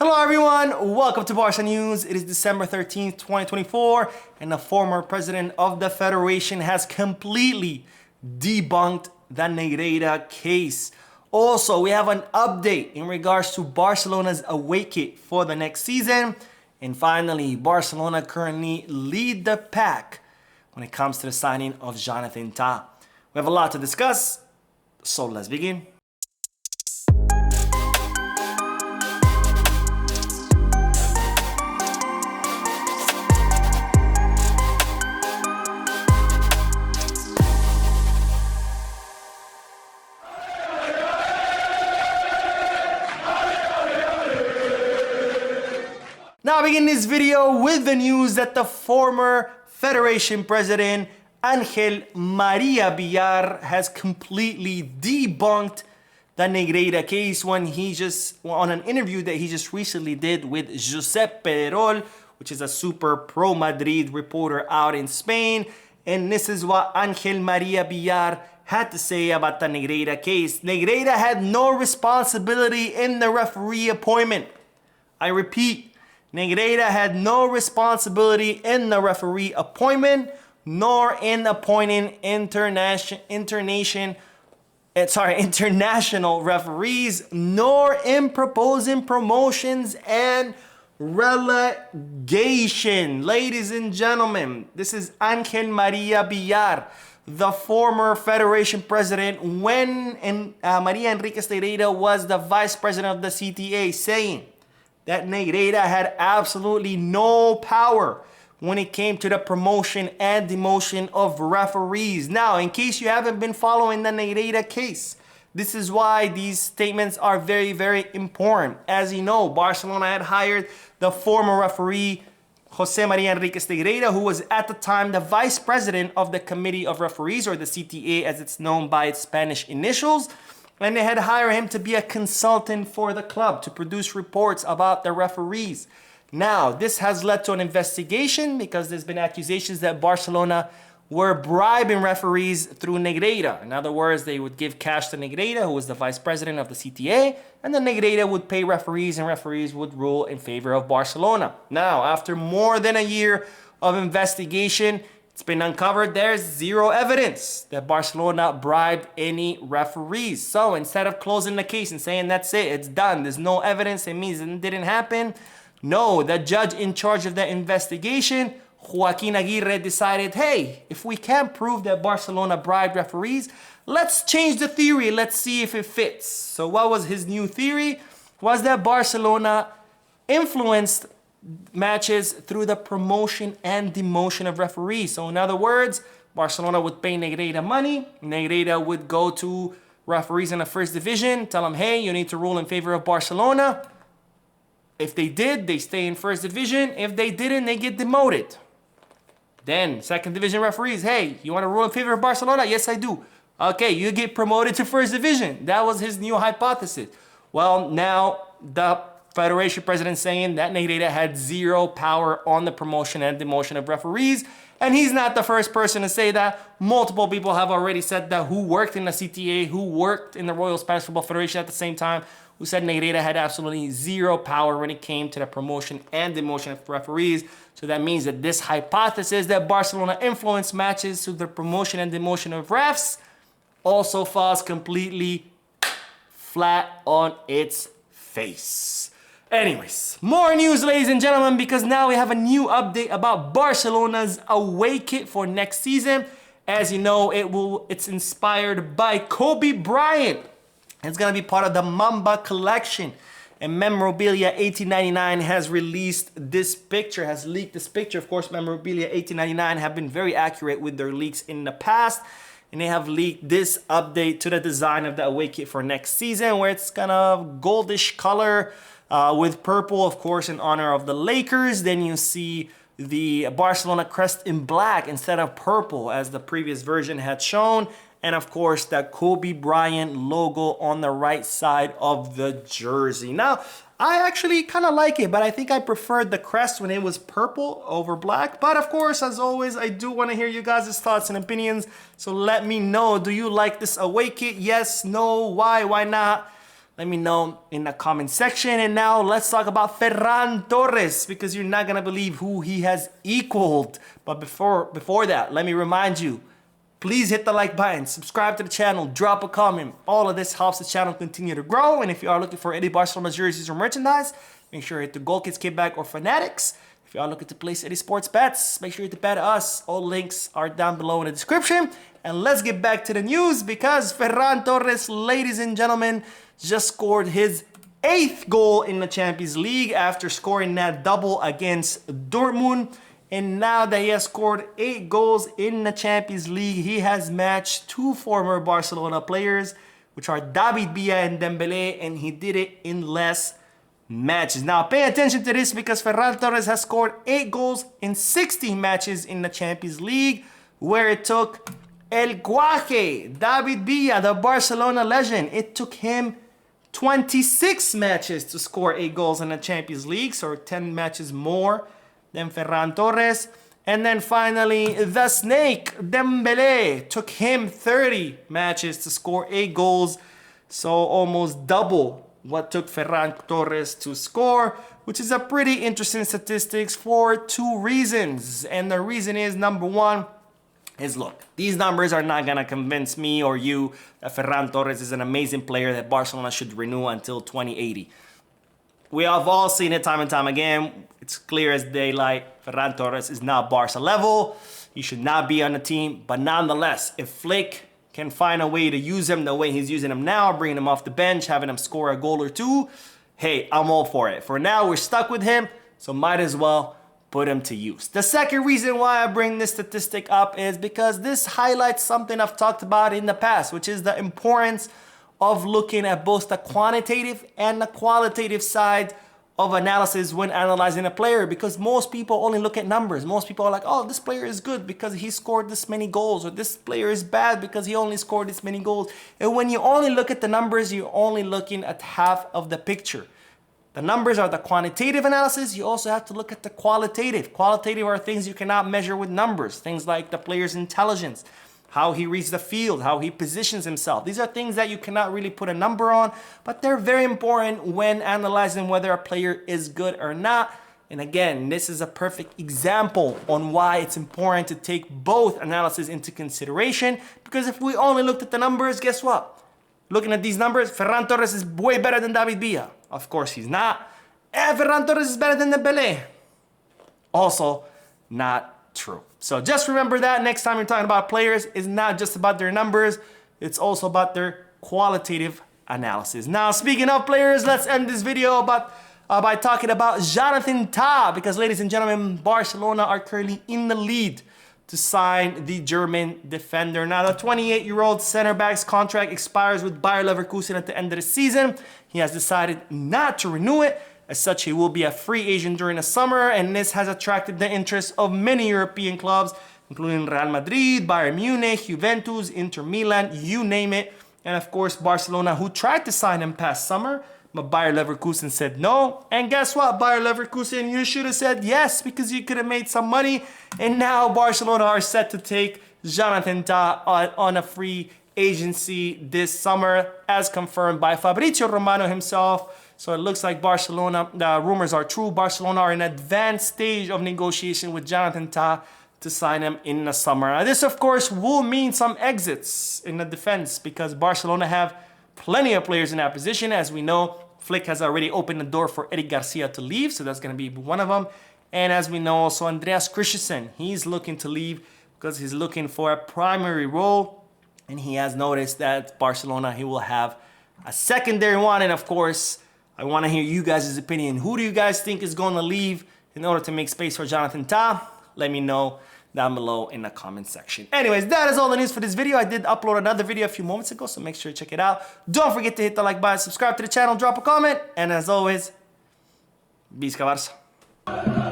Hello everyone, welcome to Barca News. It is December 13th, 2024, and the former president of the Federation has completely debunked the Negreira case. Also, we have an update in regards to Barcelona's away kit for the next season. And finally, Barcelona currently lead the pack when it comes to the signing of Jonathan Tah. We have a lot to discuss, so let's begin. Now I begin this video with the news that the former Federation president Ángel María Villar has completely debunked the Negreira case when on an interview that he just recently did with Josep Pedrerol, which is a super pro Madrid reporter out in Spain. And this is what Ángel María Villar had to say about the Negreira case. Negreira had no responsibility in the referee appointment. I repeat, Negreira had no responsibility in the referee appointment, nor in appointing international referees, nor in proposing promotions and relegation. Ladies and gentlemen, this is Ángel María Villar, the former Federation president when María Enriquez Negreira was the vice president of the CTA, saying that Negreira had absolutely no power when it came to the promotion and demotion of referees. Now, in case you haven't been following the Negreira case, this is why these statements are very, very important. As you know, Barcelona had hired the former referee, José María Enriquez Negreira, who was at the time the vice president of the Committee of Referees, or the CTA as it's known by its Spanish initials. And they had hired him to be a consultant for the club to produce reports about the referees. Now, this has led to an investigation because there's been accusations that Barcelona were bribing referees through Negreira. In other words, they would give cash to Negreira, who was the vice president of the CTA, and then Negreira would pay referees, and referees would rule in favor of Barcelona. Now, after more than a year of investigation, it's been uncovered there's zero evidence that Barcelona bribed any referees. So instead of closing the case and saying that's it, it's done, there's no evidence, it means it didn't happen. No, the judge in charge of the investigation, Joaquín Aguirre, decided, hey, if we can't prove that Barcelona bribed referees, let's change the theory, let's see if it fits. So what was his new theory? Was that Barcelona influenced matches through the promotion and demotion of referees. So in other words, Barcelona would pay Negreira money. Negreira would go to referees in the first division, tell them, hey, you need to rule in favor of Barcelona. If they did, they stay in first division. If they didn't, they get demoted. Then second division referees, hey, you want to rule in favor of Barcelona? Yes, I do. Okay, you get promoted to first division. That was his new hypothesis. Well, now the Federation president saying that Negreira had zero power on the promotion and demotion of referees. And he's not the first person to say that. Multiple people have already said that, who worked in the CTA, who worked in the Royal Spanish Football Federation at the same time, who said Negreira had absolutely zero power when it came to the promotion and demotion of referees. So that means that this hypothesis that Barcelona influenced matches through the promotion and demotion of refs also falls completely flat on its face. Anyways, more news, ladies and gentlemen, because now we have a new update about Barcelona's away kit for next season. As you know, it's inspired by Kobe Bryant. It's going to be part of the Mamba collection. And Memorabilia 1899 has released this picture, has leaked this picture. Of course, Memorabilia 1899 have been very accurate with their leaks in the past. And they have leaked this update to the design of the away kit for next season, where it's kind of goldish color, with purple, of course, in honor of the Lakers. Then you see the Barcelona crest in black instead of purple, as the previous version had shown. And of course, that Kobe Bryant logo on the right side of the jersey. Now, I actually kind of like it, but I think I preferred the crest when it was purple over black. But of course, as always, I do want to hear you guys' thoughts and opinions. So let me know, do you like this away kit? Yes, no, why not? Let me know in the comment section. And now let's talk about Ferran Torres, because you're not gonna believe who he has equaled. But before that, let me remind you, please hit the like button, subscribe to the channel, drop a comment. All of this helps the channel continue to grow. And if you are looking for any Barcelona jerseys or merchandise, make sure you hit the Goal Kids Kickback or Fanatics. If you are looking to place any sports bets, make sure you hit the bet us. All links are down below in the description. And let's get back to the news, because Ferran Torres, ladies and gentlemen, just scored his 8th goal in the Champions League after scoring that double against Dortmund. And now that he has scored 8 goals in the Champions League, he has matched 2 former Barcelona players, which are David Villa and Dembélé, and he did it in less matches. Now pay attention to this, because Ferran Torres has scored 8 goals in 16 matches in the Champions League, where it took El Guaje, David Villa, the Barcelona legend, it took him 26 matches to score 8 goals in the Champions League, so 10 matches more than Ferran Torres. And then finally, the Snake, Dembélé, took him 30 matches to score 8 goals, so almost double what took Ferran Torres to score, which is a pretty interesting statistics for 2 reasons. And the reason is, number one, is look, these numbers are not gonna convince me or you that Ferran Torres is an amazing player that Barcelona should renew until 2080. We have all seen it time and time again. It's clear as daylight. Ferran Torres is not Barca level. He should not be on the team. But nonetheless, if Flick can find a way to use him the way he's using him now, bringing him off the bench, having him score a goal or 2, hey, I'm all for it. For now, we're stuck with him, so might as well put him to use. The second reason why I bring this statistic up is because this highlights something I've talked about in the past, which is the importance of looking at both the quantitative and the qualitative side of analysis when analyzing a player, because most people only look at numbers. Most people are like, oh, this player is good because he scored this many goals, or this player is bad because he only scored this many goals. And when you only look at the numbers, you're only looking at half of the picture. The numbers are the quantitative analysis. You also have to look at the qualitative. Qualitative are things you cannot measure with numbers. Things like the player's intelligence, how he reads the field, how he positions himself. These are things that you cannot really put a number on, but they're very important when analyzing whether a player is good or not. And again, this is a perfect example on why it's important to take both analysis into consideration, because if we only looked at the numbers, guess what? Looking at these numbers, Ferran Torres is way better than David Villa. Of course he's not. And Ferran Torres is better than Dembélé. Also not true. So just remember that next time you're talking about players, it's not just about their numbers, it's also about their qualitative analysis. Now, speaking of players, let's end this video by talking about Jonathan Tah, because ladies and gentlemen, Barcelona are currently in the lead to sign the German defender. Now, the 28-year-old center back's contract expires with Bayer Leverkusen at the end of the season. He has decided not to renew it. As such, he will be a free agent during the summer, and this has attracted the interest of many European clubs, including Real Madrid, Bayern Munich, Juventus, Inter Milan, you name it. And of course, Barcelona, who tried to sign him past summer, but Bayer Leverkusen said no. And guess what, Bayer Leverkusen, you should have said yes, because you could have made some money. And now Barcelona are set to take Jonathan Tah on a free agency this summer, as confirmed by Fabrizio Romano himself. So it looks like Barcelona, the rumors are true, Barcelona are in an advanced stage of negotiation with Jonathan Tah to sign him in the summer. Now, this, of course, will mean some exits in the defense, because Barcelona have plenty of players in that position. As we know, Flick has already opened the door for Eric Garcia to leave, so that's going to be one of them. And as we know, also Andreas Christensen, he's looking to leave because he's looking for a primary role, and he has noticed that Barcelona, he will have a secondary one. And of course, I want to hear you guys' opinion. Who do you guys think is going to leave in order to make space for Jonathan Tah? Let me know down below in the comment section. Anyways, that is all the news for this video. I did upload another video a few moments ago, so make sure you check it out. Don't forget to hit the like button, subscribe to the channel, drop a comment, and as always, Visca Barça.